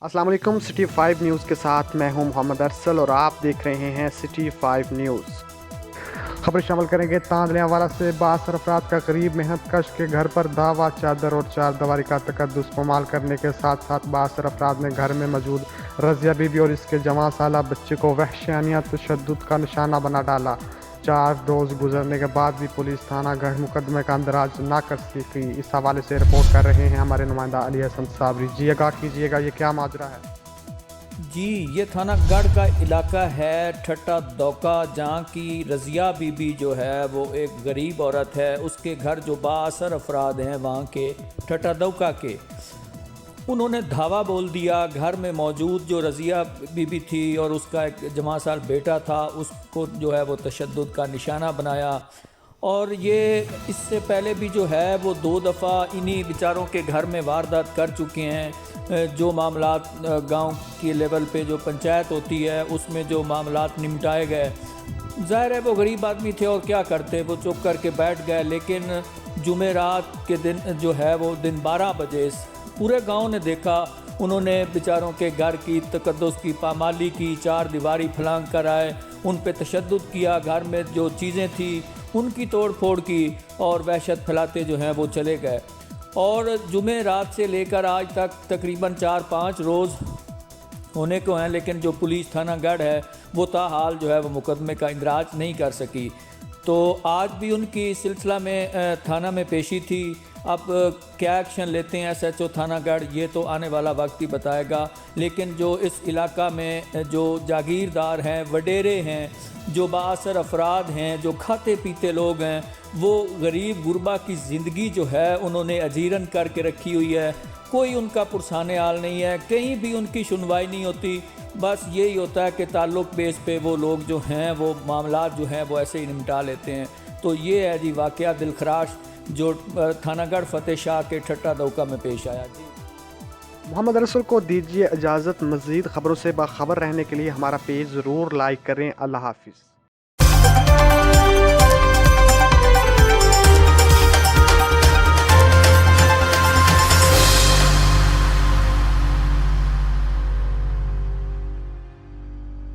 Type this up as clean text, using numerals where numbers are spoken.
अस्सलाम वालेकुम। City 5 news के साथ मैं हूं मोहम्मद अरसल और आप देख रहे हैं सिटी 5 न्यूज़। खबर शामिल करेंगे तांदलियावाला से 62 अफराद का करीब मेहनत कश के घर पर दावा, चादर और चार दीवारी का तकद्दुस पामाल करने के साथ साथ 62 अफराद ने घर में मौजूद रज़िया बीबी और इसके जवां साला बच्चे को वहशियाना तशद्दुद का निशाना बना डाला। 4 रोज़ गुजरने के बाद भी पुलिस थाना गढ़ मुकदमे का अंदराज ना कर सकी। इस हवाले से रिपोर्ट कर रहे हैं हमारे नुमाइंदा अली हसन साबरी। जी आगाह कीजिएगा, ये क्या माजरा है? जी, ये थाना गढ़ का इलाका है ठट्टा दौका, जहाँ की रज़िया बीबी जो है वो एक गरीब औरत है। उसके घर जो बासर अफराद हैं वहाँ के ठट्टा दौका के, उन्होंने धावा बोल दिया घर में मौजूद जो रज़िया बीबी थी और उसका एक जवां साल बेटा था, उसको जो है वो तशद्दुद का निशाना बनाया। और ये इससे पहले भी जो है वो 2 दफ़ा इन्हीं बेचारों के घर में वारदात कर चुके हैं। जो मामलात गांव के लेवल पे जो पंचायत होती है उसमें जो मामलात निपटाए गए, ज़ाहिर है वो गरीब आदमी थे और क्या करते, वो चुप करके बैठ गए। लेकिन जुमेरात के दिन जो है वो दिन 12 बजे पूरे गांव ने देखा, उन्होंने बेचारों के घर की तकद्दुस की पामाली की, 4 दीवारी फलांग कर आए, उन पे तशद्दुद किया, घर में जो चीज़ें थी उनकी तोड़ फोड़ की और वहशत फैलाते जो हैं वो चले गए। और जुमे रात से लेकर आज तक तकरीबन 4-5 रोज़ होने को हैं, लेकिन जो पुलिस थाना गढ़ है वो ताहाल जो है वो मुकदमे का इंदराज नहीं कर सकी। तो आज भी उनकी इस सिलसिला में थाना में पेशी थी। अब क्या एक्शन लेते हैं SHO थाना गढ़, ये तो आने वाला वक्त ही बताएगा। लेकिन जो इस इलाका में जो जागीरदार हैं, वडेरे हैं, जो बासर अफराद हैं, जो खाते पीते लोग हैं, वो गरीब गुरबा की ज़िंदगी जो है उन्होंने अजीरन करके रखी हुई है। कोई उनका पुरसाने हाल नहीं है, कहीं भी उनकी सुनवाई नहीं होती। बस यही होता है कि ताल्लुक़ बेस पे वो लोग जो हैं वो मामलात जो हैं वो ऐसे ही निपटा लेते हैं। तो ये है जी वाक़या दिलखराश जो थानागढ़ फतेह शाह के ठट्टा दौका में पेश आया। जी मोहम्मद रसूल को दीजिए इजाज़त। मज़ीद खबरों से बाखबर रहने के लिए हमारा पेज ज़रूर लाइक करें। अल्लाह हाफिज़।